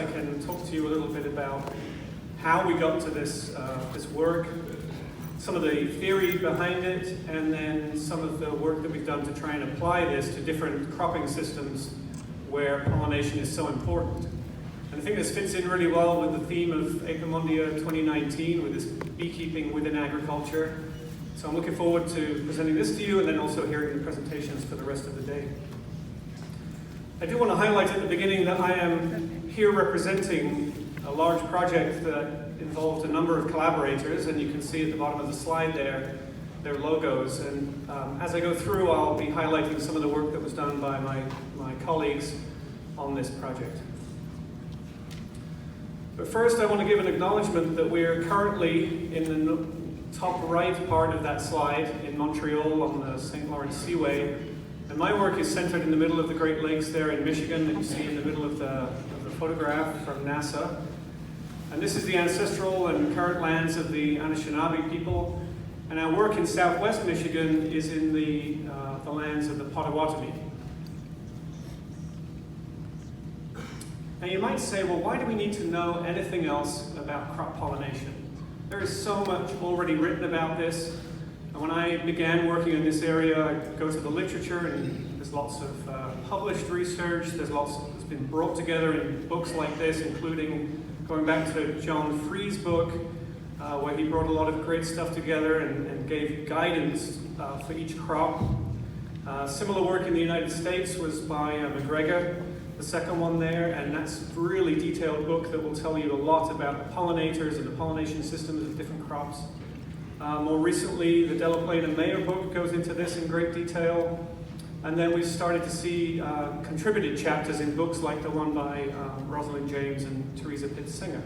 I can talk to you a little bit about how we got to this work, some of the theory behind it, and then some of the work that we've done to try and apply this to different cropping systems where pollination is so important. And I think this fits in really well with the theme of APIMONDIA 2019, with this beekeeping within agriculture. So I'm looking forward to presenting this to you and then also hearing the presentations for the rest of the day. I do want to highlight at the beginning that I am here representing a large project that involved a number of collaborators, and you can see at the bottom of the slide there their logos. And as I go through, I'll be highlighting some of the work that was done by my colleagues on this project. But first, I want to give an acknowledgement that we're currently in the top right part of that slide in Montreal on the St. Lawrence Seaway. And my work is centered in the middle of the Great Lakes there in Michigan that you see in the middle of the photograph from NASA. And this is the ancestral and current lands of the Anishinaabe people. And our work in southwest Michigan is in the lands of the Potawatomi. Now you might say, well, why do we need to know anything else about crop pollination? There is so much already written about this. And when I began working in this area, I go to the literature, and there's lots of published research. There's been brought together in books like this, including going back to John Free's book, where he brought a lot of great stuff together and gave guidance for each crop. Similar work in the United States was by McGregor, the second one there, and that's a really detailed book that will tell you a lot about the pollinators and the pollination systems of different crops. More recently, the Delaplane and Mayer book goes into this in great detail. And then we've started to see contributed chapters in books like the one by Rosalind James and Teresa Pitts-Singer.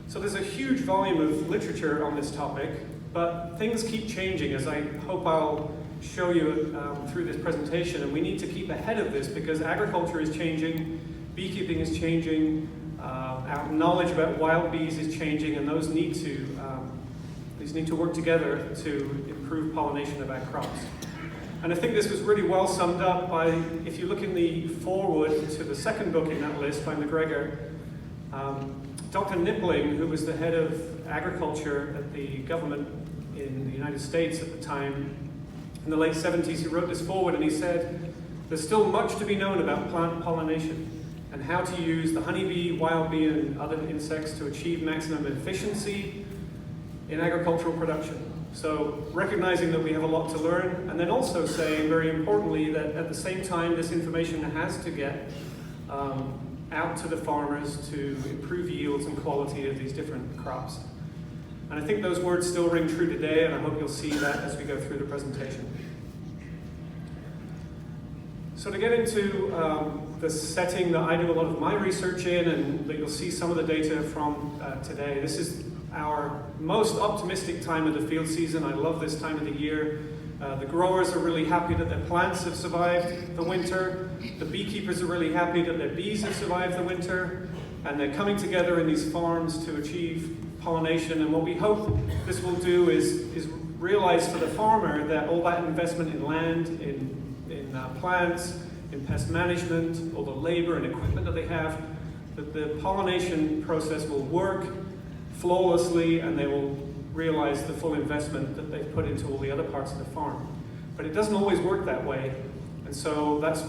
So there's a huge volume of literature on this topic, but things keep changing, as I hope I'll show you through this presentation. And we need to keep ahead of this because agriculture is changing, beekeeping is changing, our knowledge about wild bees is changing, and those need to work together to improve pollination of our crops. And I think this was really well summed up by, if you look in the foreword to the second book in that list by McGregor, Dr. Nippling, who was the head of agriculture at the government in the United States at the time, in the late 70s, he wrote this foreword and he said, "There's still much to be known about plant pollination and how to use the honeybee, wild bee, and other insects to achieve maximum efficiency in agricultural production." So recognizing that we have a lot to learn, and then also saying, very importantly, that at the same time this information has to get out to the farmers to improve yields and quality of these different crops. And I think those words still ring true today, and I hope you'll see that as we go through the presentation. So to get into the setting that I do a lot of my research in, and that you'll see some of the data from today, this is our most optimistic time of the field season. I love this time of the year. The growers are really happy that their plants have survived the winter. The beekeepers are really happy that their bees have survived the winter. And they're coming together in these farms to achieve pollination. And what we hope this will do is realize for the farmer that all that investment in land, in plants, in pest management, all the labor and equipment that they have, that the pollination process will work flawlessly, and they will realize the full investment that they've put into all the other parts of the farm. But it doesn't always work that way, and so that's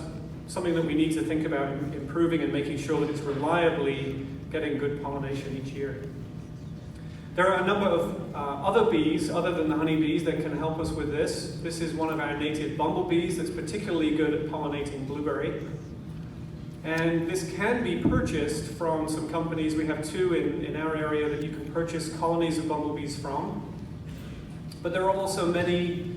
something that we need to think about improving and making sure that it's reliably getting good pollination each year. There are a number of other bees other than the honeybees that can help us with this. This is one of our native bumblebees that's particularly good at pollinating blueberry. And this can be purchased from some companies. We have two in our area that you can purchase colonies of bumblebees from. But there are also many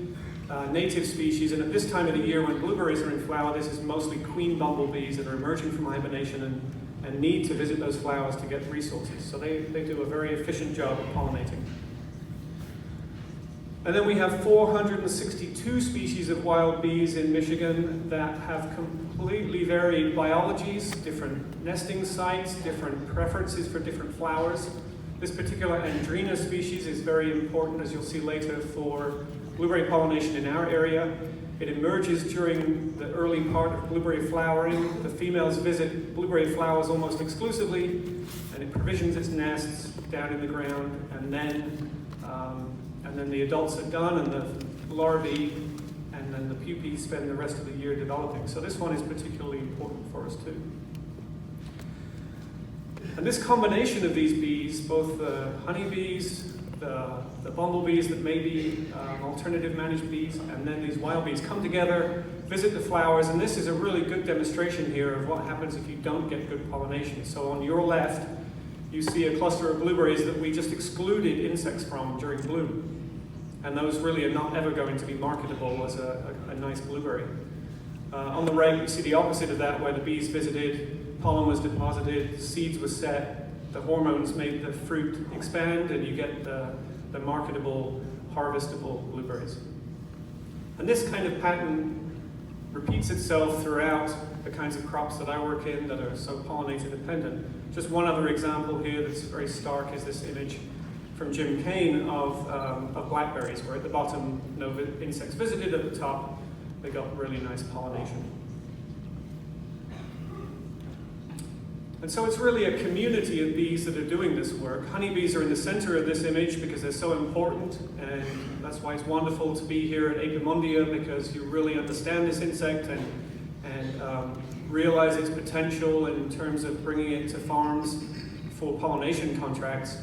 native species, and at this time of the year when blueberries are in flower, this is mostly queen bumblebees that are emerging from hibernation and need to visit those flowers to get resources. So they do a very efficient job of pollinating. And then we have 462 species of wild bees in Michigan that have completely varied biologies, different nesting sites, different preferences for different flowers. This particular Andrena species is very important, as you'll see later, for blueberry pollination in our area. It emerges during the early part of blueberry flowering. The females visit blueberry flowers almost exclusively, and it provisions its nests down in the ground, and then the adults are done, and the larvae and then the pupae spend the rest of the year developing. So this one is particularly important for us too. And this combination of these bees, both the honeybees, the bumblebees that may be alternative managed bees, and then these wild bees come together, visit the flowers, and this is a really good demonstration here of what happens if you don't get good pollination. So on your left, you see a cluster of blueberries that we just excluded insects from during bloom. And those really are not ever going to be marketable as a nice blueberry. On the right, you see the opposite of that, where the bees visited, pollen was deposited, seeds were set, the hormones made the fruit expand, and you get the marketable, harvestable blueberries. And this kind of pattern repeats itself throughout the kinds of crops that I work in that are so pollinator dependent. Just one other example here that's very stark is this image from Jim Kane of blackberries, where at the bottom no insects visited, at the top they got really nice pollination. And so it's really a community of bees that are doing this work. Honeybees are in the center of this image because they're so important, and that's why it's wonderful to be here at APIMONDIA, because you really understand this insect and realize its potential in terms of bringing it to farms for pollination contracts.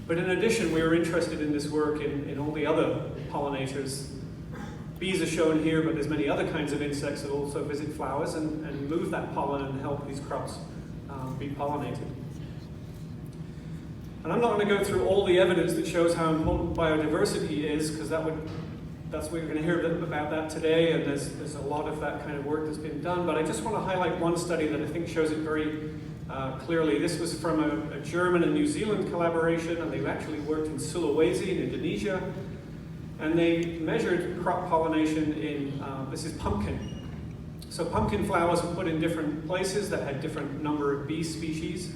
But in addition, we were interested in this work in all the other pollinators. Bees are shown here, but there's many other kinds of insects that also visit flowers and move that pollen and help these crops be pollinated. And I'm not going to go through all the evidence that shows how important biodiversity is, because that's what you're going to hear a bit about that today, and there's a lot of that kind of work that's been done. But I just want to highlight one study that I think shows it very clearly. This was from a German and New Zealand collaboration, and they actually worked in Sulawesi in Indonesia, and they measured crop pollination in, this is pumpkin. So pumpkin flowers were put in different places that had different number of bee species.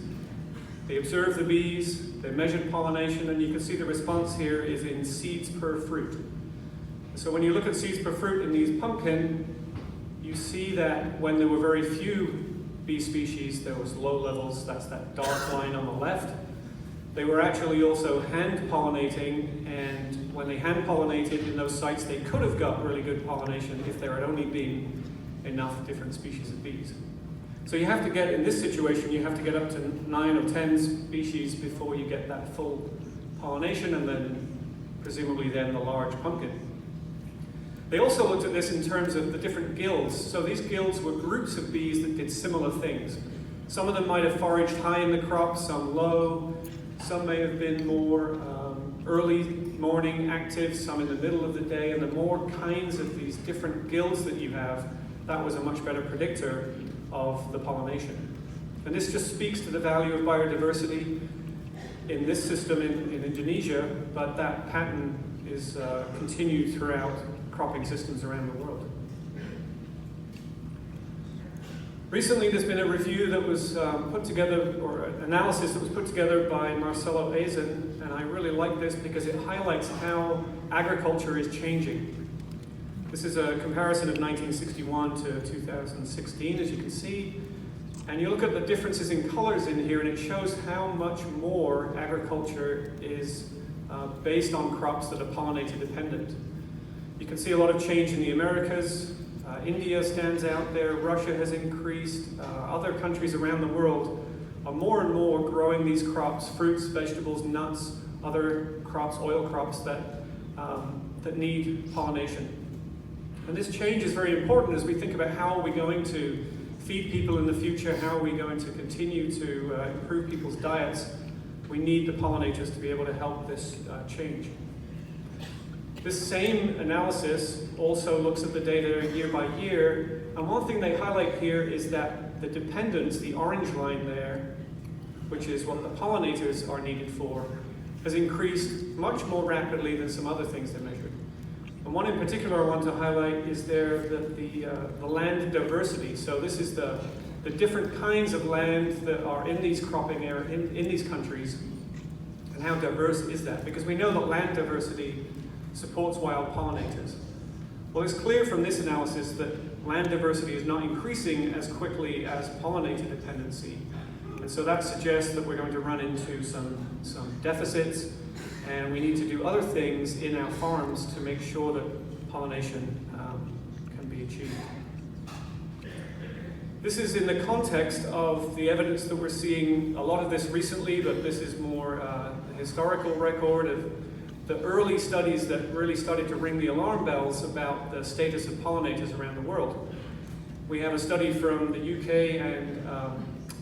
They observed the bees, they measured pollination, and you can see the response here is in seeds per fruit. So when you look at seeds per fruit in these pumpkin, you see that when there were very few bee species, there was low levels, that's that dark line on the left. They were actually also hand pollinating, and when they hand pollinated in those sites, they could have got really good pollination if there had only been enough different species of bees. So you have to get, in this situation, you have to get up to 9 or 10 species before you get that full pollination, and then presumably then the large pumpkin. They also looked at this in terms of the different guilds. So these guilds were groups of bees that did similar things. Some of them might have foraged high in the crop, some low. Some may have been more early morning active, some in the middle of the day. And the more kinds of these different guilds that you have, that was a much better predictor of the pollination. And this just speaks to the value of biodiversity in this system in Indonesia, but that pattern is continued throughout cropping systems around the world. Recently, there's been a review that was put together, or an analysis that was put together by Marcelo Eisen, and I really like this because it highlights how agriculture is changing. This is a comparison of 1961 to 2016, as you can see, and you look at the differences in colors in here, and it shows how much more agriculture is based on crops that are pollinator dependent. You can see a lot of change in the Americas. India stands out there, Russia has increased, other countries around the world are more and more growing these crops, fruits, vegetables, nuts, other crops, oil crops that need pollination. And this change is very important as we think about how are we going to feed people in the future, how are we going to continue to improve people's diets. We need the pollinators to be able to help this change. This same analysis also looks at the data year by year, and one thing they highlight here is that the dependence, the orange line there, which is what the pollinators are needed for, has increased much more rapidly than some other things they measured. And one in particular I want to highlight is the land diversity. So this is the different kinds of land that are in these cropping areas, in these countries, and how diverse is that? Because we know that land diversity supports wild pollinators. Well, it's clear from this analysis that land diversity is not increasing as quickly as pollinator dependency. And so that suggests that we're going to run into some deficits, and we need to do other things in our farms to make sure that pollination can be achieved. This is in the context of the evidence that we're seeing, a lot of this recently, but this is more a historical record of the early studies that really started to ring the alarm bells about the status of pollinators around the world. We have a study from the UK and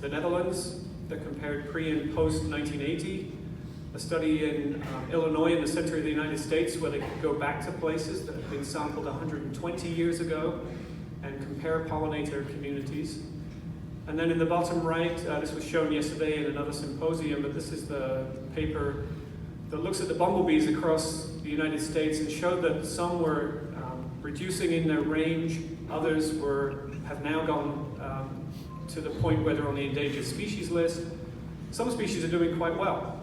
the Netherlands that compared pre and post 1980, a study in Illinois in the center of the United States where they could go back to places that had been sampled 120 years ago and compare pollinator communities. And then in the bottom right, this was shown yesterday in another symposium, but this is the paper that looks at the bumblebees across the United States and showed that some were reducing in their range, others have now gone to the point where they're on the endangered species list. Some species are doing quite well.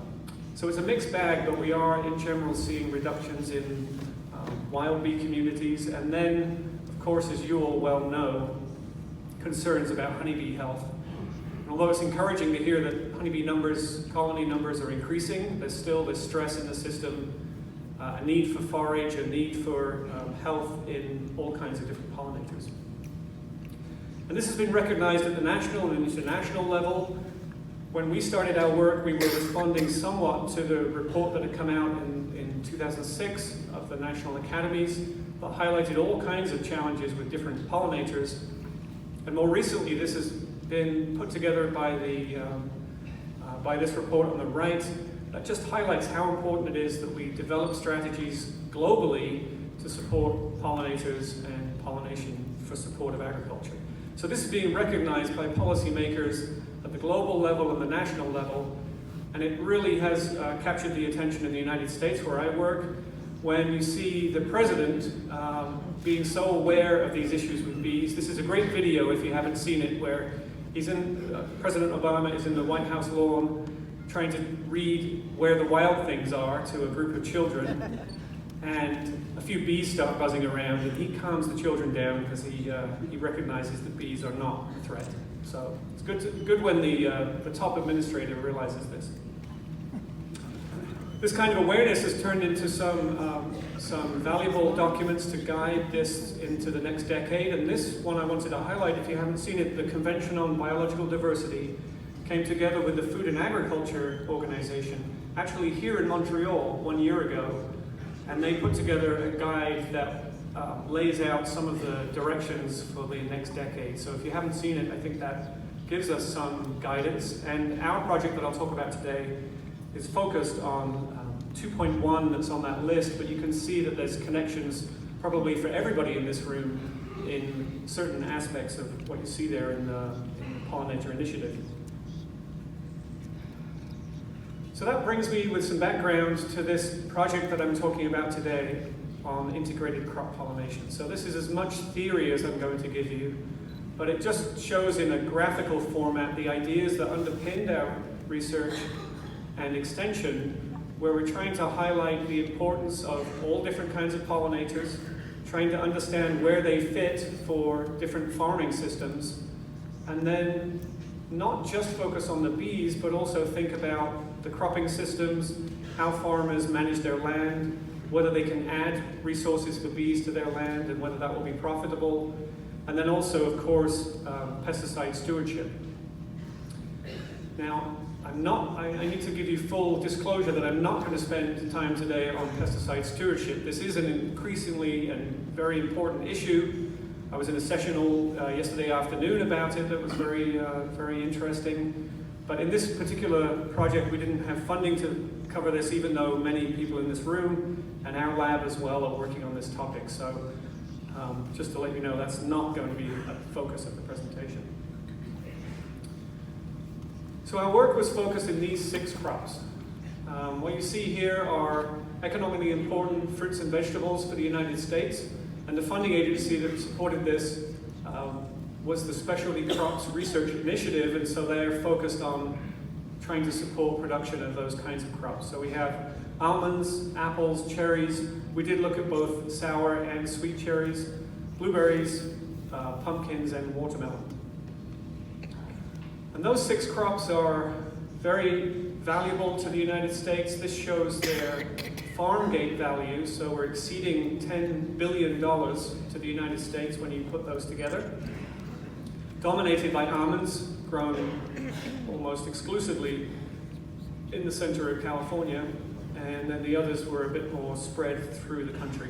So it's a mixed bag, but we are in general seeing reductions in wild bee communities, and then, of course, as you all well know, concerns about honeybee health. And although it's encouraging to hear that honeybee numbers, colony numbers are increasing, there's still this stress in the system, a need for forage, a need for health in all kinds of different pollinators. And this has been recognized at the national and international level. When we started our work, we were responding somewhat to the report that had come out in 2006 of the National Academies that highlighted all kinds of challenges with different pollinators. And more recently, this has been put together by this report on the right that just highlights how important it is that we develop strategies globally to support pollinators and pollination for support of agriculture. So this is being recognized by policymakers at the global level and the national level, and it really has captured the attention in the United States where I work when you see the president being so aware of these issues with bees. This is a great video if you haven't seen it, where President Obama is in the White House lawn trying to read where the wild things are to a group of children, and a few bees start buzzing around, and he calms the children down because he recognizes that bees are not a threat. So it's good when the top administrator realizes this. This kind of awareness has turned into some valuable documents to guide this into the next decade. And this one I wanted to highlight, if you haven't seen it, the Convention on Biological Diversity came together with the Food and Agriculture Organization, actually here in Montreal 1 year ago. And they put together a guide that lays out some of the directions for the next decade. So if you haven't seen it, I think that gives us some guidance. And our project that I'll talk about today is focused on 2.1 that's on that list, but you can see that there's connections probably for everybody in this room in certain aspects of what you see there in the Pollinator Initiative. So that brings me with some background to this project that I'm talking about today on integrated crop pollination. So this is as much theory as I'm going to give you, but it just shows in a graphical format the ideas that underpinned our research and extension, where we're trying to highlight the importance of all different kinds of pollinators, trying to understand where they fit for different farming systems, and then not just focus on the bees, but also think about the cropping systems, how farmers manage their land, whether they can add resources for bees to their land and whether that will be profitable, and then also, of course, pesticide stewardship. Now, I need to give you full disclosure that I'm not going to spend time today on pesticide stewardship. This is an increasingly and very important issue. I was in a session yesterday afternoon about it that was very, very interesting. But in this particular project, we didn't have funding to cover this, even though many people in this room and our lab as well are working on this topic. So just to let you know, that's not going to be a focus of the presentation. So our work was focused in these 6 crops. What you see here are economically important fruits and vegetables for the United States, and the funding agency that supported this was the Specialty Crops Research Initiative, and so they're focused on trying to support production of those kinds of crops. So we have almonds, apples, cherries. We did look at both sour and sweet cherries, blueberries, pumpkins, and watermelon. And those 6 crops are very valuable to the United States. This shows their farm gate value, so we're exceeding $10 billion to the United States when you put those together. Dominated by almonds, grown almost exclusively in the center of California, and then the others were a bit more spread through the country.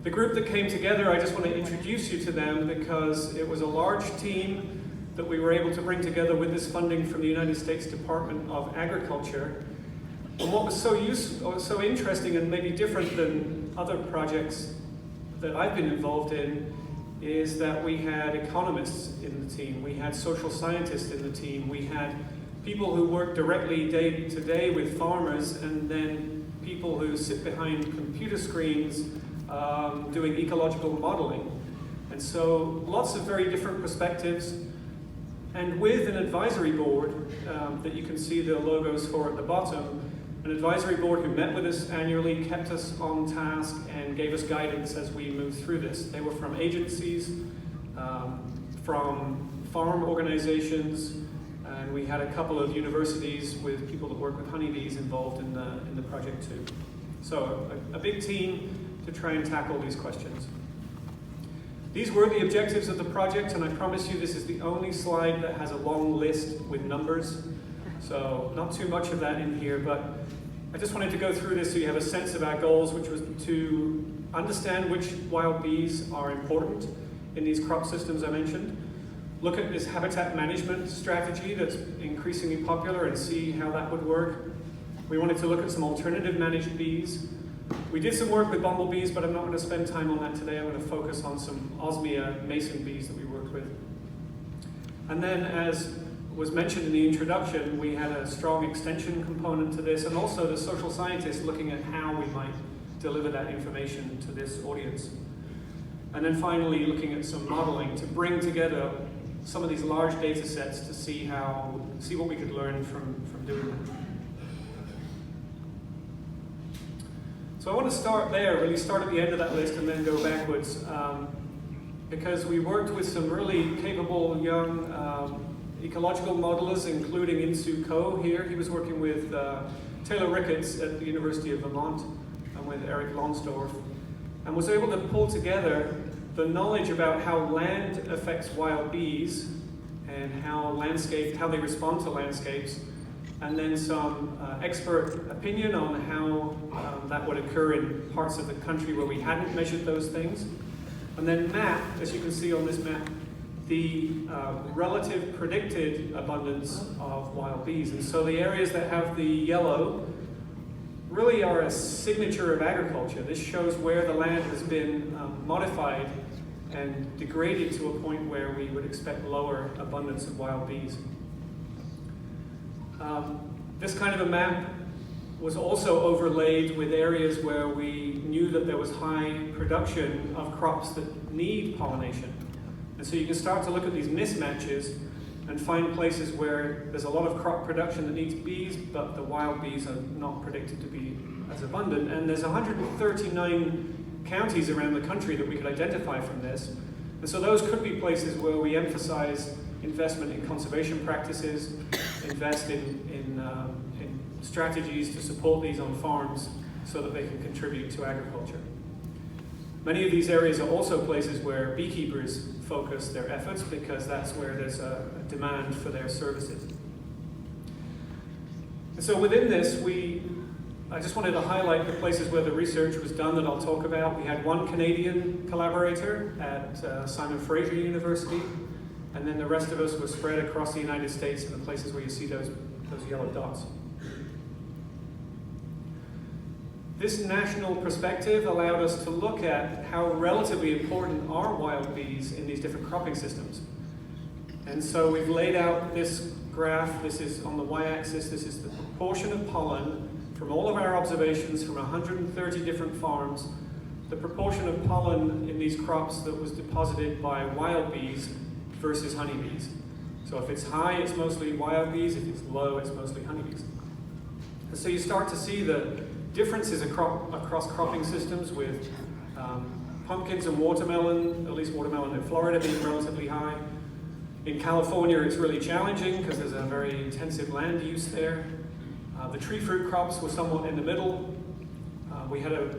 The group that came together, I just want to introduce you to them because it was a large team that we were able to bring together with this funding from the United States Department of Agriculture. And what was so interesting and maybe different than other projects that I've been involved in is that we had economists in the team, we had social scientists in the team, we had people who work directly day to day with farmers, and then people who sit behind computer screens doing ecological modeling. And so lots of very different perspectives. And with an advisory board that you can see the logos for at the bottom, an advisory board who met with us annually, kept us on task, and gave us guidance as we moved through this. They were from agencies, from farm organizations, and we had a couple of universities with people that work with honeybees involved in the project too. So a big team to try and tackle these questions. These were the objectives of the project, and I promise you this is the only slide that has a long list with numbers. So not too much of that in here, but I just wanted to go through this so you have a sense of our goals, which was to understand which wild bees are important in these crop systems I mentioned, look at this habitat management strategy that's increasingly popular and see how that would work. We wanted to look at some alternative managed bees. We did some work with bumblebees, but I'm not going to spend time on that today. I'm going to focus on some Osmia mason bees that we worked with. And then, as was mentioned in the introduction, we had a strong extension component to this, and also the social scientists looking at how we might deliver that information to this audience. And then finally, looking at some modeling to bring together some of these large data sets to see what we could learn from doing that. So I want to start there, really start at the end of that list and then go backwards, because we worked with some really capable young ecological modelers, including Insoo Ko here. He was working with Taylor Ricketts at the University of Vermont and with Eric Lonsdorf, and was able to pull together the knowledge about how land affects wild bees and how they respond to landscapes, and then some expert opinion on how that would occur in parts of the country where we hadn't measured those things. And then map, as you can see on this map, the relative predicted abundance of wild bees. And so the areas that have the yellow really are a signature of agriculture. This shows where the land has been modified and degraded to a point where we would expect lower abundance of wild bees. This kind of a map was also overlaid with areas where we knew that there was high production of crops that need pollination. And so you can start to look at these mismatches and find places where there's a lot of crop production that needs bees, but the wild bees are not predicted to be as abundant. And there's 139 counties around the country that we could identify from this. And so those could be places where we emphasize investment in conservation practices, invest in strategies to support these on farms so that they can contribute to agriculture. Many of these areas are also places where beekeepers focus their efforts because that's where there's a demand for their services. And so within this, I just wanted to highlight the places where the research was done that I'll talk about. We had one Canadian collaborator at Simon Fraser University, and then the rest of us were spread across the United States in the places where you see those yellow dots. This national perspective allowed us to look at how relatively important are wild bees in these different cropping systems. And so we've laid out this graph. This is on the y-axis. This is the proportion of pollen from all of our observations from 130 different farms, the proportion of pollen in these crops that was deposited by wild bees versus honeybees. So if it's high, it's mostly wild bees. If it's low, it's mostly honeybees. And so you start to see the differences across cropping systems with pumpkins and watermelon, at least watermelon in Florida, being relatively high. In California, it's really challenging because there's a very intensive land use there. The tree fruit crops were somewhat in the middle. We had a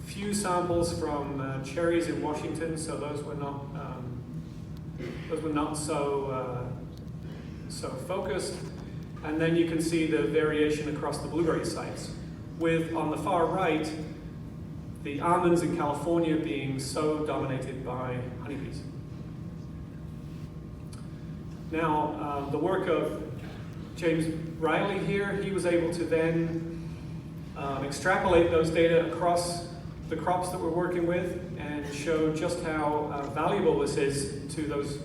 few samples from cherries in Washington, so those were not so focused. And then you can see the variation across the blueberry sites, with on the far right, the almonds in California being so dominated by honeybees. Now, the work of James Riley here, he was able to then extrapolate those data across the crops that we're working with and show just how valuable this is to those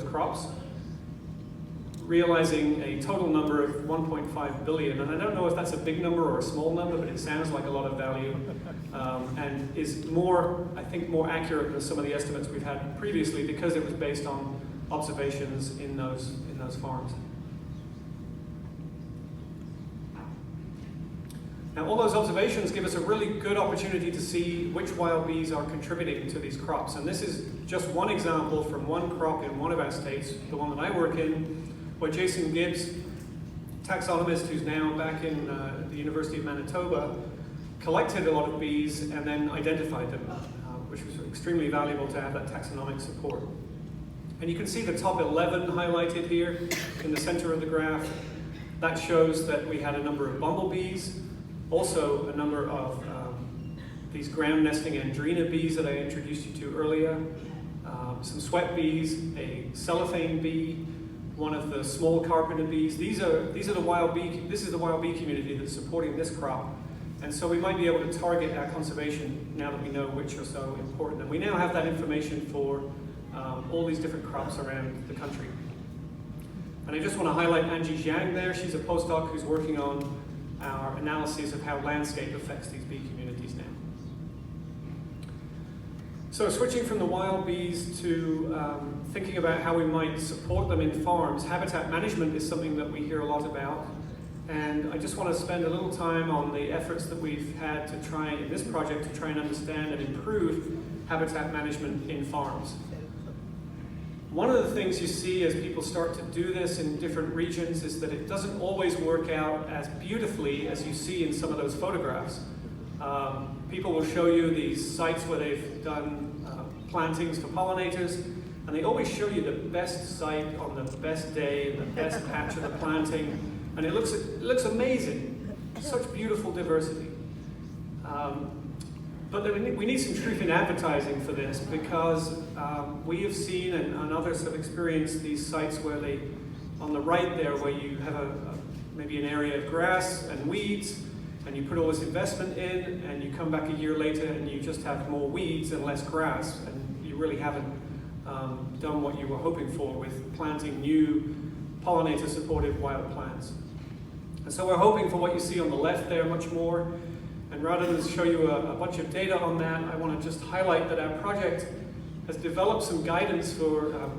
crops, realizing a total number of 1.5 billion. And I don't know if that's a big number or a small number, but it sounds like a lot of value and is more, I think, more accurate than some of the estimates we've had previously because it was based on observations in those farms. Now, all those observations give us a really good opportunity to see which wild bees are contributing to these crops. And this is just one example from one crop in one of our states, the one that I work in, where Jason Gibbs, taxonomist who's now back in the University of Manitoba, collected a lot of bees and then identified them, which was extremely valuable to have that taxonomic support. And you can see the top 11 highlighted here in the center of the graph. That shows that we had a number of bumblebees, also a number of these ground nesting Andrena bees that I introduced you to earlier, some sweat bees, a cellophane bee, one of the small carpenter bees. These are the wild bee. This is the wild bee community that's supporting this crop, and so we might be able to target our conservation now that we know which are so important. And we now have that information for all these different crops around the country. And I just want to highlight Angie Zhang there. She's a postdoc who's working on our analysis of how landscape affects these bee communities now. So switching from the wild bees to thinking about how we might support them in farms, habitat management is something that we hear a lot about. And I just want to spend a little time on the efforts that we've had to try in this project to try and understand and improve habitat management in farms. One of the things you see as people start to do this in different regions is that it doesn't always work out as beautifully as you see in some of those photographs. People will show you these sites where they've done plantings for pollinators, and they always show you the best site on the best day, and the best patch of the planting, and it looks amazing. Such beautiful diversity. But we need some truth in advertising for this, because we have seen and others have experienced these sites where they, on the right there, where you have maybe an area of grass and weeds, and you put all this investment in, and you come back a year later and you just have more weeds and less grass, and you really haven't done what you were hoping for with planting new pollinator-supported wild plants. And so we're hoping for what you see on the left there much more. And rather than show you a bunch of data on that, I want to just highlight that our project has developed some guidance for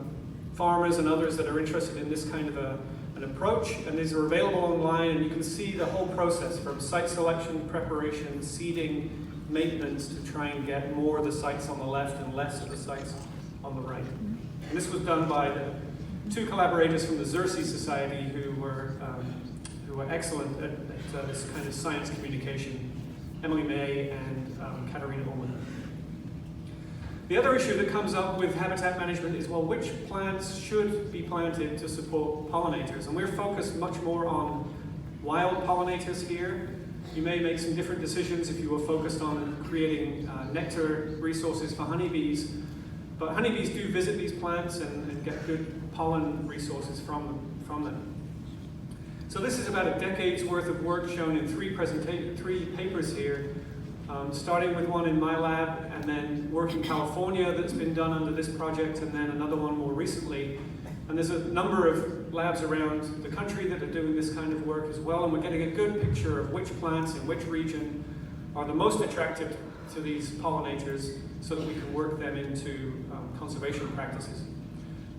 farmers and others that are interested in this kind of an approach. And these are available online, and you can see the whole process from site selection, preparation, seeding, maintenance, to try and get more of the sites on the left and less of the sites on the right. And this was done by the two collaborators from the Xerces Society who were excellent at this kind of science communication, Emily May and Katarina Ullman. The other issue that comes up with habitat management is, well, which plants should be planted to support pollinators? And we're focused much more on wild pollinators here. You may make some different decisions if you were focused on creating nectar resources for honeybees, but honeybees do visit these plants and get good pollen resources from them. So this is about a decade's worth of work shown in three papers here, starting with one in my lab, and then work in California that's been done under this project, and then another one more recently. And there's a number of labs around the country that are doing this kind of work as well, and we're getting a good picture of which plants in which region are the most attractive to these pollinators so that we can work them into conservation practices.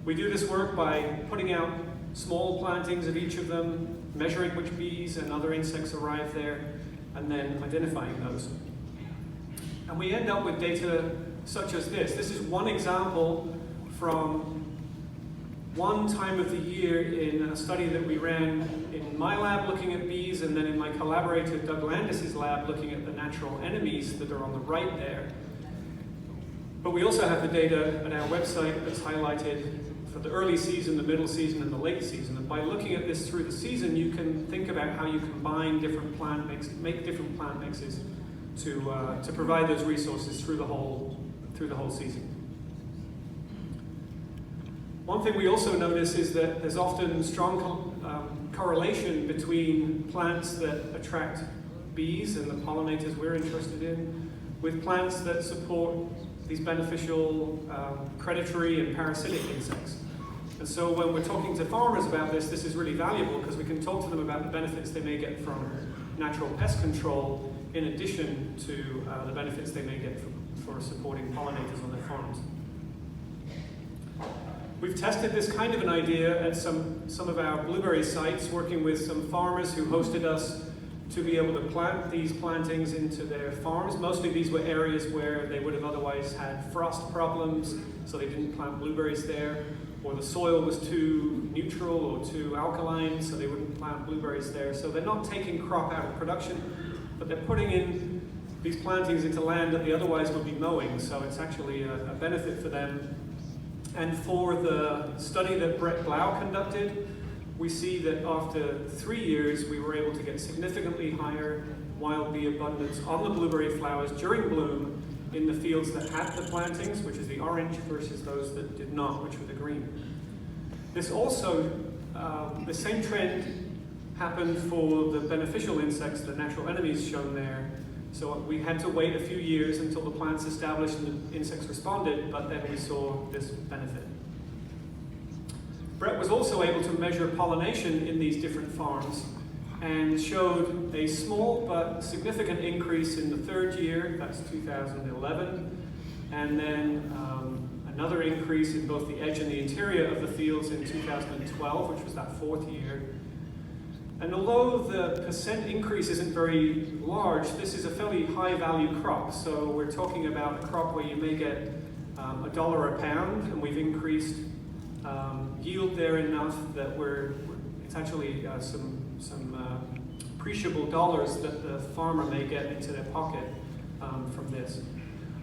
We do this work by putting out small plantings of each of them, measuring which bees and other insects arrive there, and then identifying those. And we end up with data such as this. This is one example from one time of the year in a study that we ran in my lab looking at bees, and then in my collaborator Doug Landis' lab looking at the natural enemies that are on the right there. But we also have the data at our website that's highlighted for the early season, the middle season, and the late season. And by looking at this through the season, you can think about how you combine different plant mixes, make different plant mixes to provide those resources through the whole season. One thing we also notice is that there's often strong correlation between plants that attract bees and the pollinators we're interested in with plants that support these beneficial predatory and parasitic insects. And so when we're talking to farmers about this, this is really valuable because we can talk to them about the benefits they may get from natural pest control in addition to the benefits they may get for supporting pollinators on their farms. We've tested this kind of an idea at some of our blueberry sites, working with some farmers who hosted us to be able to plant these plantings into their farms. Mostly these were areas where they would have otherwise had frost problems, so they didn't plant blueberries there, or the soil was too neutral or too alkaline, so they wouldn't plant blueberries there. So they're not taking crop out of production, but they're putting in these plantings into land that they otherwise would be mowing, so it's actually a benefit for them. And for the study that Brett Blau conducted, we see that after 3 years, we were able to get significantly higher wild bee abundance on the blueberry flowers during bloom in the fields that had the plantings, which is the orange, versus those that did not, which were the green. This also, the same trend happened for the beneficial insects, the natural enemies shown there. So we had to wait a few years until the plants established and the insects responded, but then we saw this benefit. Brett was also able to measure pollination in these different farms and showed a small but significant increase in the third year, that's 2011, and then another increase in both the edge and the interior of the fields in 2012, which was that fourth year. And although the percent increase isn't very large, this is a fairly high value crop. So we're talking about a crop where you may get $1 a pound, and we've increased yield there enough that it's actually some appreciable dollars that the farmer may get into their pocket from this.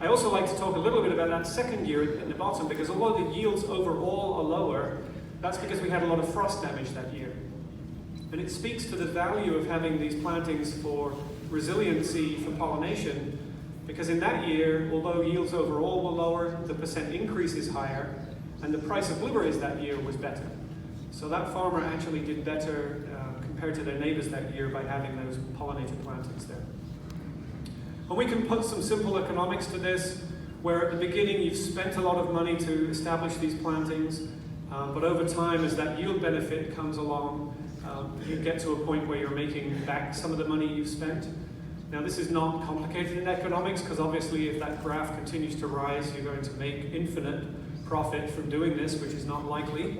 I also like to talk a little bit about that second year at the bottom, because although the yields overall are lower, that's because we had a lot of frost damage that year. And it speaks to the value of having these plantings for resiliency for pollination, because in that year, although yields overall were lower, the percent increase is higher, and the price of blueberries that year was better. So that farmer actually did better compared to their neighbors that year by having those pollinator plantings there. And we can put some simple economics to this, where at the beginning you've spent a lot of money to establish these plantings, but over time as that yield benefit comes along, you get to a point where you're making back some of the money you've spent. Now this is not complicated in economics, because obviously if that graph continues to rise, you're going to make infinite profit from doing this, which is not likely.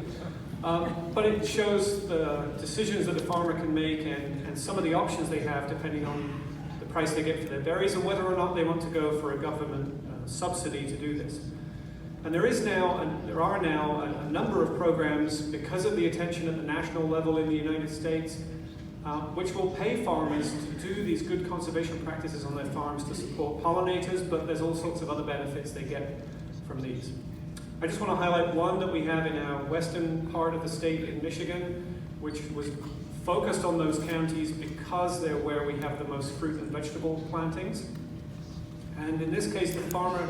But it shows the decisions that a farmer can make and some of the options they have depending on the price they get for their berries and whether or not they want to go for a government subsidy to do this. And there are now a number of programs, because of the attention at the national level in the United States, which will pay farmers to do these good conservation practices on their farms to support pollinators, but there's all sorts of other benefits they get from these. I just want to highlight one that we have in our western part of the state in Michigan, which was focused on those counties because they're where we have the most fruit and vegetable plantings. And in this case, the farmer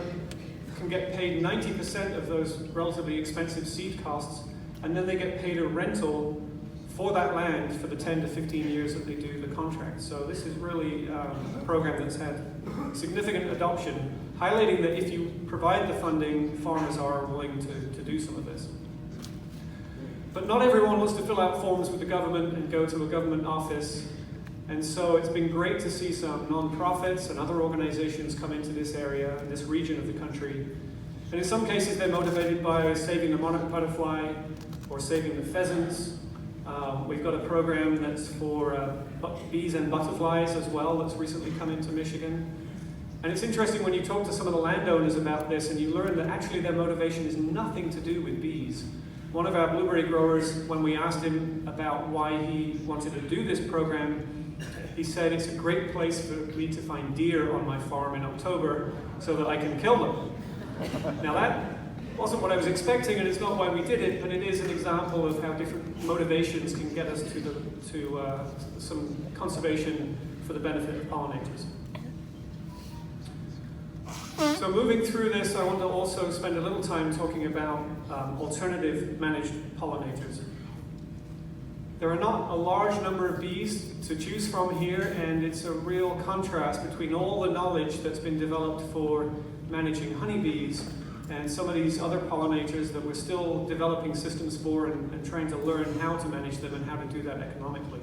can get paid 90% of those relatively expensive seed costs, and then they get paid a rental for that land for the 10 to 15 years that they do the contract. So this is really a program that's had significant adoption, highlighting that if you provide the funding, farmers are willing to do some of this. But not everyone wants to fill out forms with the government and go to a government office. And so it's been great to see some nonprofits and other organizations come into this area, this region of the country, And in some cases, they're motivated by saving the monarch butterfly or saving the pheasants. We've got a program that's for bees and butterflies as well that's recently come into Michigan. And it's interesting when you talk to some of the landowners about this and you learn that actually their motivation is nothing to do with bees. One of our blueberry growers, when we asked him about why he wanted to do this program, he said, it's a great place for me to find deer on my farm in October so that I can kill them. Now that wasn't what I was expecting, and it's not why we did it, but it is an example of how different motivations can get us to some conservation for the benefit of pollinators. So moving through this, I want to also spend a little time talking about alternative managed pollinators. There are not a large number of bees to choose from here, and it's a real contrast between all the knowledge that's been developed for managing honeybees and some of these other pollinators that we're still developing systems for and trying to learn how to manage them and how to do that economically.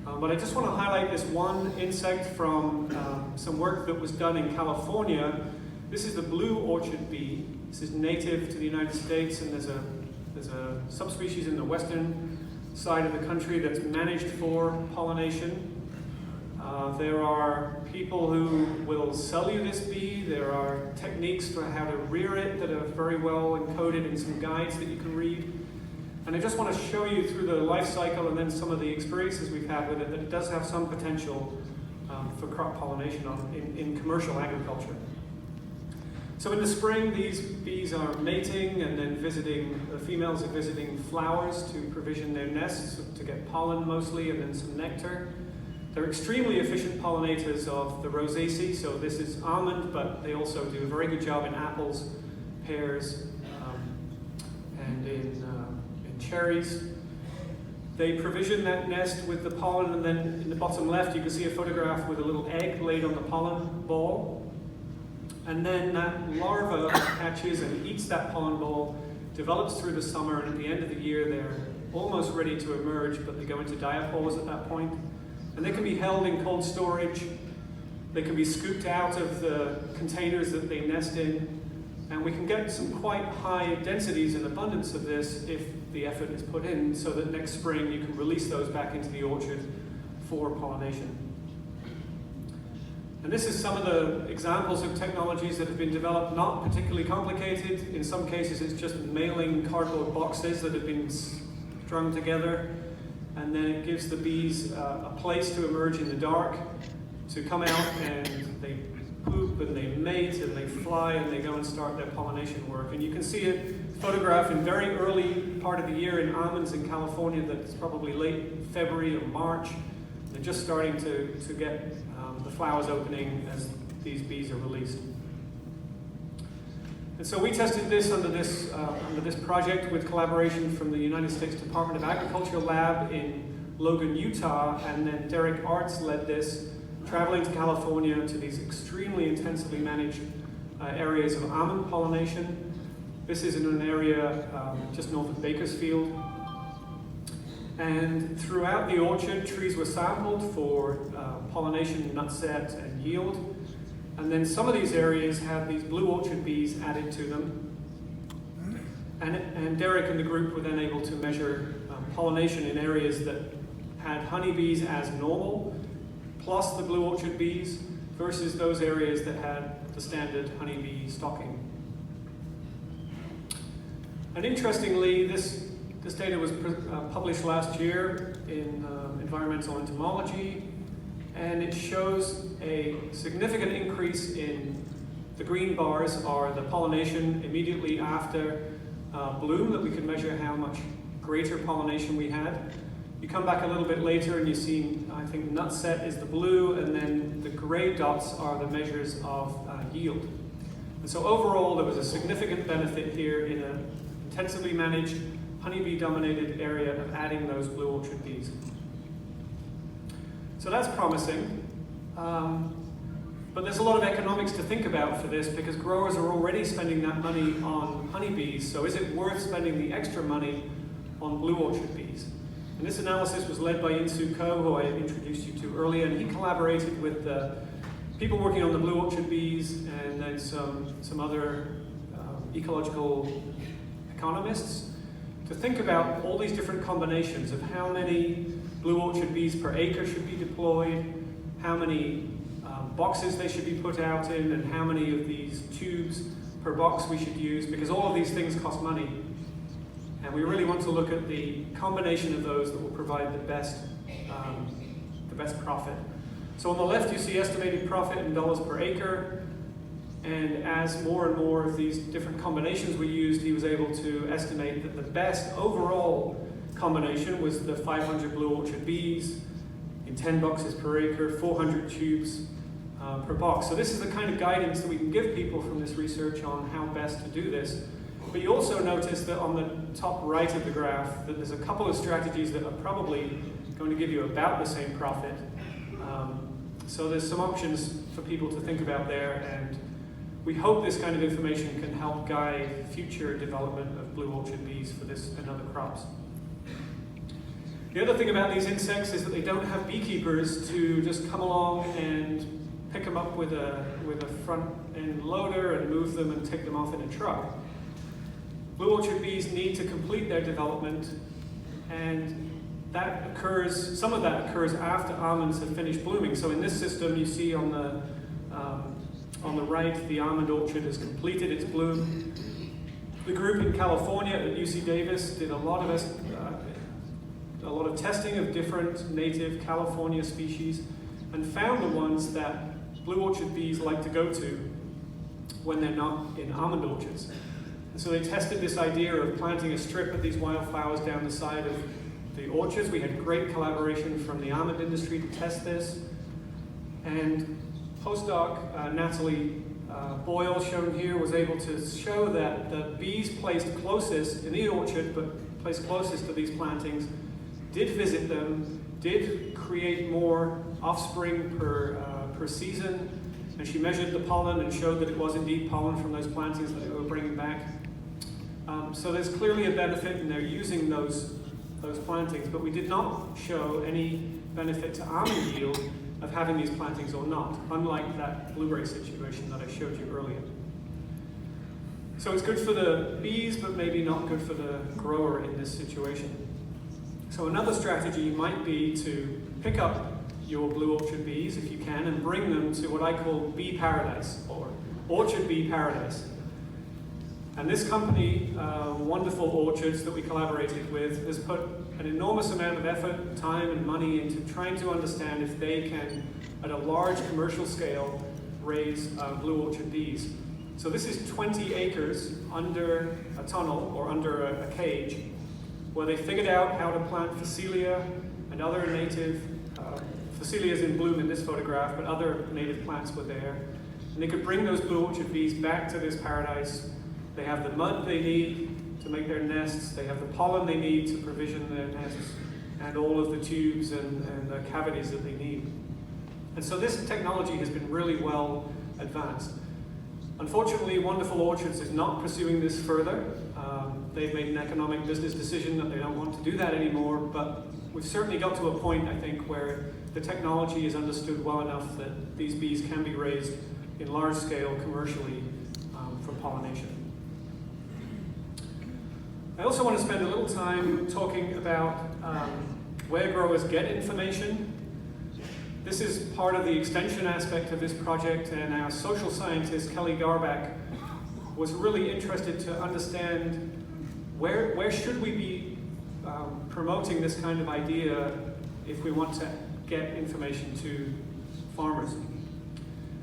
But I just want to highlight this one insect from some work that was done in California. This is the blue orchard bee. This is native to the United States, and there's a subspecies in the western side of the country that's managed for pollination. There are people who will sell you this bee. There are techniques for how to rear it that are very well encoded in some guides that you can read. And I just want to show you through the life cycle and then some of the experiences we've had with it that it does have some potential for crop pollination in commercial agriculture. So in the spring, these bees are mating and then the females are visiting flowers to provision their nests, to get pollen mostly and then some nectar. They're extremely efficient pollinators of the Rosaceae, so this is almond, but they also do a very good job in apples, pears, and in cherries. They provision that nest with the pollen, and then in the bottom left you can see a photograph with a little egg laid on the pollen ball. And then that larva hatches and eats that pollen ball, develops through the summer, and at the end of the year they're almost ready to emerge, but they go into diapause at that point. And they can be held in cold storage. They can be scooped out of the containers that they nest in. And we can get some quite high densities and abundance of this if the effort is put in, so that next spring you can release those back into the orchard for pollination. And this is some of the examples of technologies that have been developed, not particularly complicated. In some cases it's just mailing cardboard boxes that have been strung together, and then it gives the bees a place to emerge in the dark, to come out, and they poop and they mate and they fly and they go and start their pollination work. And you can see it photographed in very early part of the year in almonds in California. That's probably late February or March. They're just starting to get the flowers opening as these bees are released. And so we tested this under this project with collaboration from the United States Department of Agriculture lab in Logan, Utah, and then Derek Arts led this, traveling to California to these extremely intensively managed areas of almond pollination. This is in an area just north of Bakersfield. And throughout the orchard, trees were sampled for pollination, nutset, and yield. And then some of these areas had these blue orchard bees added to them. And Derek and the group were then able to measure pollination in areas that had honeybees as normal, plus the blue orchard bees, versus those areas that had the standard honeybee stocking. And interestingly, this data was published last year in Environmental Entomology, and it shows a significant increase in the green bars are the pollination immediately after bloom, that we can measure how much greater pollination we had. You come back a little bit later and you see, I think nutset is the blue, and then the gray dots are the measures of yield. And so overall there was a significant benefit here in an intensively managed honeybee-dominated area of adding those blue orchard bees. So that's promising, but there's a lot of economics to think about for this, because growers are already spending that money on honeybees, so is it worth spending the extra money on blue orchard bees? And this analysis was led by Insoo Ko, who I introduced you to earlier, and he collaborated with people working on the blue orchard bees and then some other ecological economists to think about all these different combinations of how many blue orchard bees per acre should be deployed, how many boxes they should be put out in, and how many of these tubes per box we should use, because all of these things cost money. And we really want to look at the combination of those that will provide the best profit. So on the left you see estimated profit in dollars per acre, and as more and more of these different combinations were used, he was able to estimate that the best overall combination was the 500 blue orchard bees in 10 boxes per acre, 400 tubes per box. So this is the kind of guidance that we can give people from this research on how best to do this. But you also notice that on the top right of the graph that there's a couple of strategies that are probably going to give you about the same profit. So there's some options for people to think about there, and we hope this kind of information can help guide future development of blue orchard bees for this and other crops. The other thing about these insects is that they don't have beekeepers to just come along and pick them up with a front end loader and move them and take them off in a truck. Blue orchard bees need to complete their development, and that occurs, some of that occurs after almonds have finished blooming. So in this system you see on the right, the almond orchard has completed its bloom. The group in California at UC Davis did a lot of testing of different native California species and found the ones that blue orchard bees like to go to when they're not in almond orchards. And so they tested this idea of planting a strip of these wildflowers down the side of the orchards. We had great collaboration from the almond industry to test this. And postdoc Natalie Boyle, shown here, was able to show that the bees placed closest in the orchard, but placed closest to these plantings, did visit them, did create more offspring per season, and she measured the pollen and showed that it was indeed pollen from those plantings that they were bringing back. So there's clearly a benefit, and they're using those plantings, but we did not show any benefit to almond yield of having these plantings or not, unlike that blueberry situation that I showed you earlier. So it's good for the bees, but maybe not good for the grower in this situation. So another strategy might be to pick up your blue orchard bees, if you can, and bring them to what I call bee paradise, or orchard bee paradise. And this company, Wonderful Orchards, that we collaborated with, has put an enormous amount of effort, time, and money into trying to understand if they can, at a large commercial scale, raise blue orchard bees. So this is 20 acres under a tunnel, or under a cage, where they figured out how to plant Phacelia and other native, Phacelia's in bloom in this photograph, but other native plants were there. And they could bring those blue orchard bees back to this paradise. They have the mud they need to make their nests, they have the pollen they need to provision their nests, and all of the tubes and the cavities that they need. And so this technology has been really well advanced. Unfortunately, Wonderful Orchards is not pursuing this further. They've made an economic business decision that they don't want to do that anymore, but we've certainly got to a point, I think, where the technology is understood well enough that these bees can be raised in large scale commercially for pollination. I also want to spend a little time talking about where growers get information. This is part of the extension aspect of this project, and our social scientist, Kelly Garbach, was really interested to understand where should we be promoting this kind of idea if we want to get information to farmers.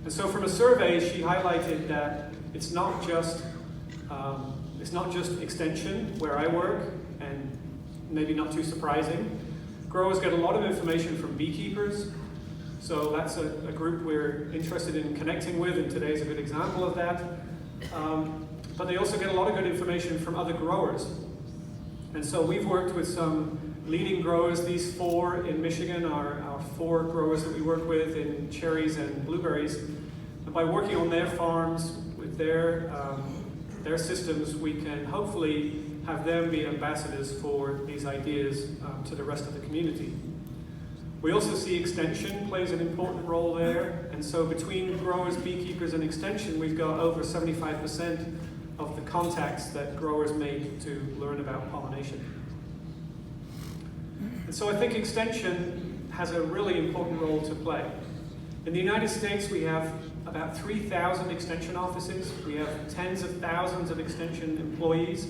And so from a survey, she highlighted that it's not just extension where I work, and maybe not too surprising. Growers get a lot of information from beekeepers, so that's a group we're interested in connecting with, and today's a good example of that. But they also get a lot of good information from other growers. And so we've worked with some leading growers. These four in Michigan are our four growers that we work with in cherries and blueberries. And by working on their farms with their systems, we can hopefully have them be ambassadors for these ideas to the rest of the community. We also see extension plays an important role there, and so between growers, beekeepers, and extension, we've got over 75% of the contacts that growers make to learn about pollination. And so I think extension has a really important role to play. In the United States, we have about 3,000 extension offices. We have tens of thousands of extension employees.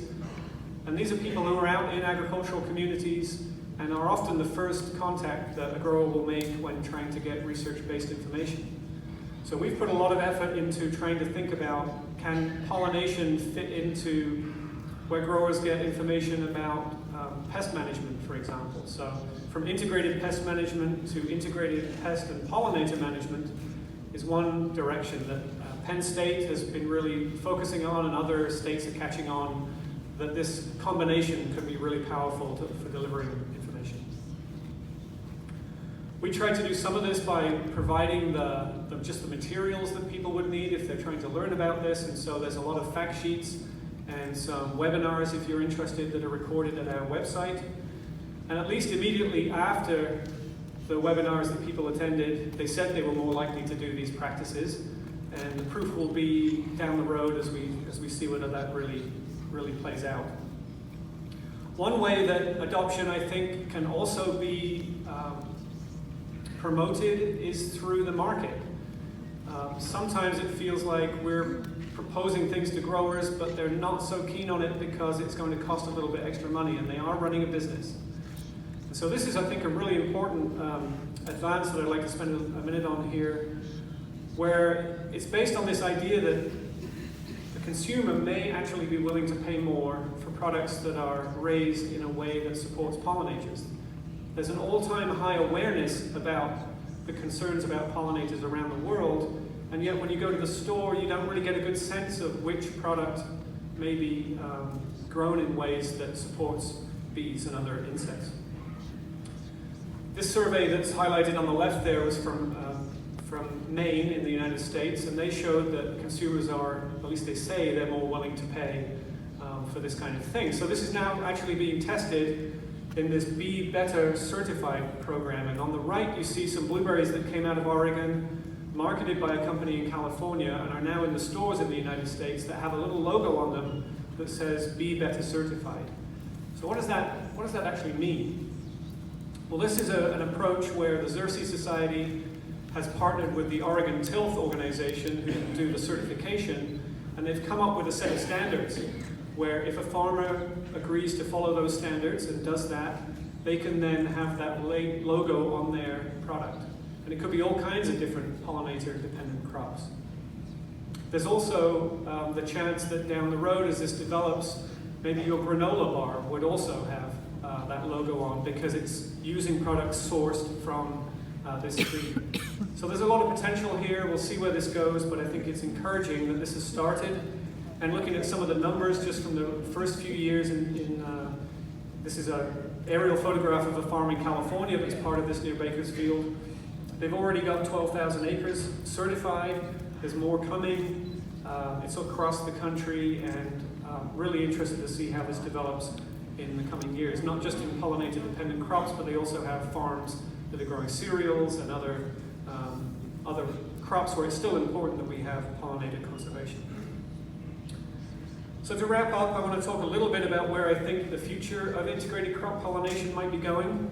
And these are people who are out in agricultural communities and are often the first contact that a grower will make when trying to get research-based information. So we've put a lot of effort into trying to think about, can pollination fit into where growers get information about pest management, for example. So from integrated pest management to integrated pest and pollinator management is one direction that Penn State has been really focusing on, and other states are catching on, that this combination can be really powerful for delivering information. We tried to do some of this by providing just the materials that people would need if they're trying to learn about this, and so there's a lot of fact sheets and some webinars, if you're interested, that are recorded at our website. And at least immediately after the webinars that people attended, they said they were more likely to do these practices, and the proof will be down the road as we see whether that really plays out. One way that adoption, I think, can also be promoted is through the market. Sometimes it feels like we're proposing things to growers, but they're not so keen on it because it's going to cost a little bit extra money, and they are running a business. And so this is, I think, a really important advance that I'd like to spend a minute on here, where it's based on this idea that the consumer may actually be willing to pay more for products that are raised in a way that supports pollinators. There's an all-time high awareness about the concerns about pollinators around the world, and yet when you go to the store, you don't really get a good sense of which product may be grown in ways that supports bees and other insects. This survey that's highlighted on the left there was from Maine in the United States, and they showed that consumers are, at least they say, they're more willing to pay for this kind of thing. So this is now actually being tested in this Bee Better certified program. And on the right, you see some blueberries that came out of Oregon, marketed by a company in California, and are now in the stores in the United States that have a little logo on them that says Bee Better certified. So what does that actually mean? Well, this is an approach where the Xerces Society has partnered with the Oregon Tilth organization who do the certification, and they've come up with a set of standards where if a farmer agrees to follow those standards and does that, they can then have that logo on their product. And it could be all kinds of different pollinator-dependent crops. There's also the chance that down the road, as this develops, maybe your granola bar would also have that logo on because it's using products sourced from this tree. So there's a lot of potential here. We'll see where this goes, but I think it's encouraging that this has started. And looking at some of the numbers just from the first few years this is an aerial photograph of a farm in California that's part of this near Bakersfield. They've already got 12,000 acres certified. There's more coming. It's across the country, and really interested to see how this develops in the coming years. Not just in pollinator-dependent crops, but they also have farms that are growing cereals and other crops where it's still important that we have pollinator conservation. So to wrap up, I want to talk a little bit about where I think the future of integrated crop pollination might be going.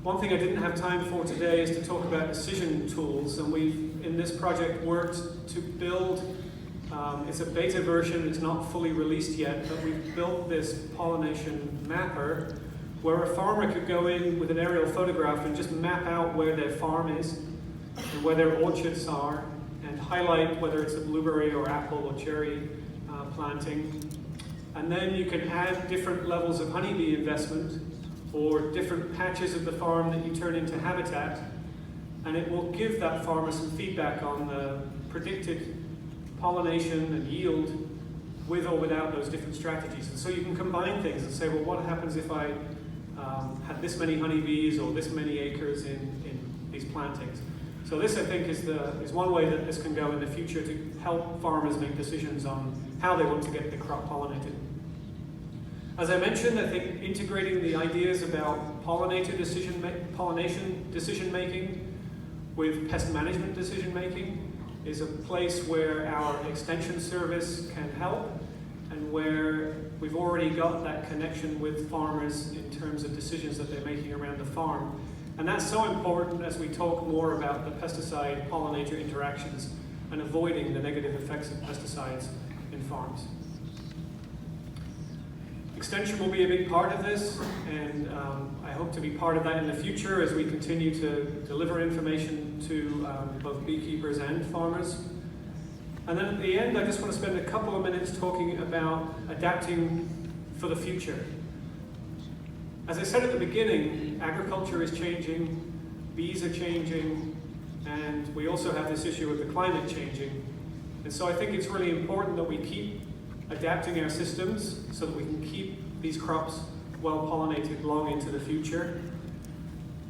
One thing I didn't have time for today is to talk about decision tools, and we've, in this project, worked to build, it's a beta version, it's not fully released yet, but we've built this pollination mapper where a farmer could go in with an aerial photograph and just map out where their farm is and where their orchards are, and highlight whether it's a blueberry or apple or cherry planting. And then you can add different levels of honeybee investment or different patches of the farm that you turn into habitat, and it will give that farmer some feedback on the predicted pollination and yield with or without those different strategies. And so you can combine things and say, well, what happens if I had this many honeybees or this many acres in these plantings? So this, I think, is one way that this can go in the future to help farmers make decisions on how they want to get the crop pollinated. As I mentioned, I think integrating the ideas about pollination decision-making with pest management decision-making is a place where our extension service can help. and where we've already got that connection with farmers in terms of decisions that they're making around the farm. And that's so important as we talk more about the pesticide-pollinator interactions and avoiding the negative effects of pesticides in farms. Extension will be a big part of this, and I hope to be part of that in the future as we continue to deliver information to both beekeepers and farmers. And then at the end, I just want to spend a couple of minutes talking about adapting for the future. As I said at the beginning, agriculture is changing, bees are changing, and we also have this issue of the climate changing. And so I think it's really important that we keep adapting our systems so that we can keep these crops well pollinated long into the future.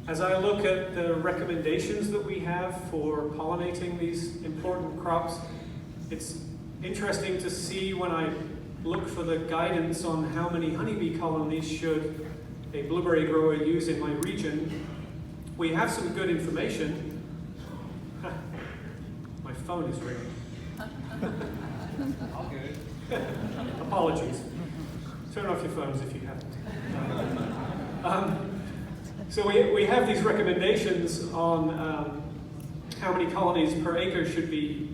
As I look at the recommendations that we have for pollinating these important crops, it's interesting to see when I look for the guidance on how many honeybee colonies should a blueberry grower use in my region. We have some good information. My phone is ringing. All good. Apologies. Turn off your phones if you haven't. So we have these recommendations on how many colonies per acre should be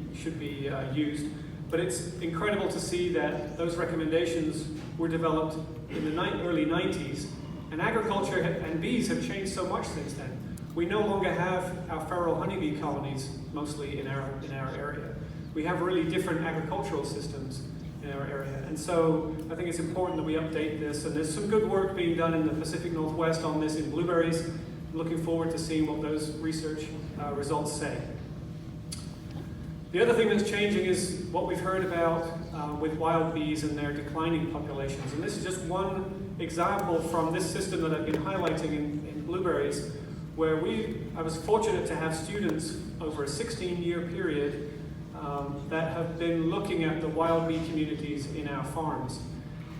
used, but it's incredible to see that those recommendations were developed in the early 90s, and agriculture and bees have changed so much since then. We no longer have our feral honeybee colonies mostly in our area. We have really different agricultural systems in our area, and so I think it's important that we update this, and there's some good work being done in the Pacific Northwest on this in blueberries. I'm looking forward to seeing what those research results say. The other thing that's changing is what we've heard about with wild bees and their declining populations, and this is just one example from this system that I've been highlighting in blueberries, where I was fortunate to have students over a 16-year period that have been looking at the wild bee communities in our farms.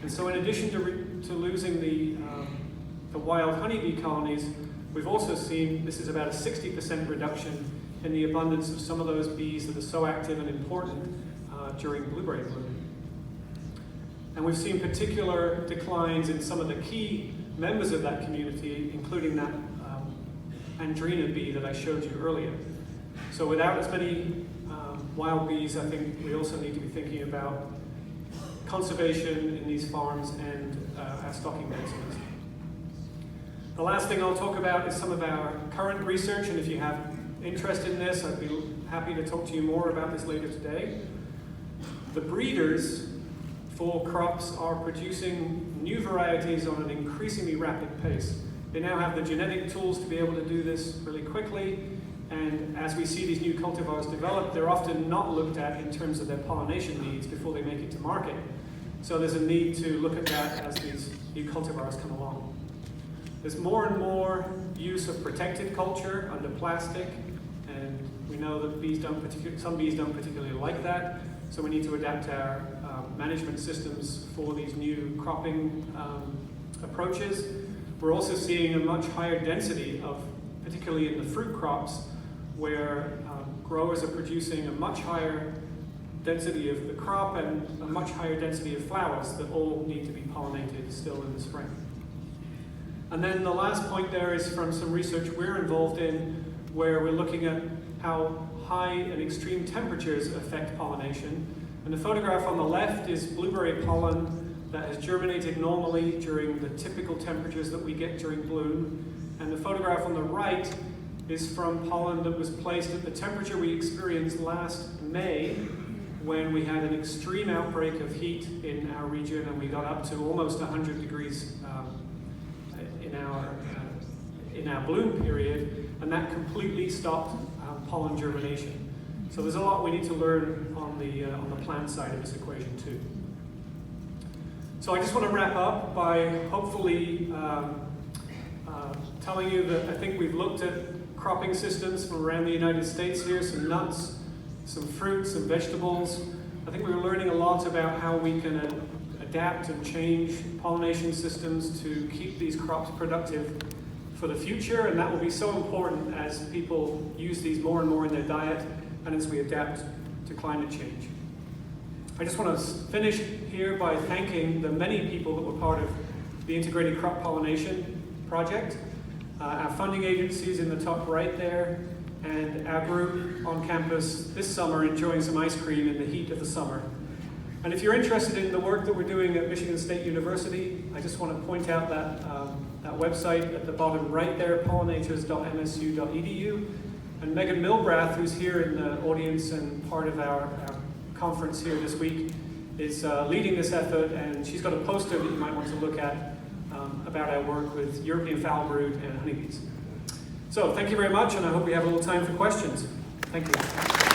And so in addition to losing the wild honeybee colonies, we've also seen this is about a 60% reduction in the abundance of some of those bees that are so active and important during blueberry bloom. And we've seen particular declines in some of the key members of that community, including that andrena bee that I showed you earlier. So without as many wild bees, I think we also need to be thinking about conservation in these farms and our stocking densities. The last thing I'll talk about is some of our current research, and if you have interest in this, I'd be happy to talk to you more about this later today. The breeders for crops are producing new varieties on an increasingly rapid pace. They now have the genetic tools to be able to do this really quickly, and as we see these new cultivars develop, they're often not looked at in terms of their pollination needs before they make it to market. So there's a need to look at that as these new cultivars come along. There's more and more use of protected culture under plastic, and we know that some bees don't particularly like that, so we need to adapt our management systems for these new cropping approaches. We're also seeing a much higher density of, particularly in the fruit crops, where growers are producing a much higher density of the crop and a much higher density of flowers that all need to be pollinated still in the spring. And then the last point there is from some research we're involved in, where we're looking at how high and extreme temperatures affect pollination. And the photograph on the left is blueberry pollen that has germinated normally during the typical temperatures that we get during bloom. And the photograph on the right is from pollen that was placed at the temperature we experienced last May, when we had an extreme outbreak of heat in our region, and we got up to almost 100 degrees in our bloom period, and that completely stopped pollen germination. So there's a lot we need to learn on the plant side of this equation too. So I just want to wrap up by hopefully telling you that I think we've looked at cropping systems from around the United States here, some nuts, some fruits, some vegetables. I think we're learning a lot about how we can adapt and change pollination systems to keep these crops productive for the future, and that will be so important as people use these more and more in their diet and as we adapt to climate change. I just want to finish here by thanking the many people that were part of the Integrated Crop Pollination project. Our funding agencies in the top right there, and our group on campus this summer enjoying some ice cream in the heat of the summer. And if you're interested in the work that we're doing at Michigan State University, I just want to point out that, that website at the bottom right there, pollinators.msu.edu. And Megan Milbrath, who's here in the audience and part of our conference here this week, is leading this effort, and she's got a poster that you might want to look at about our work with European foul brood and honeybees. So thank you very much, and I hope we have a little time for questions. Thank you.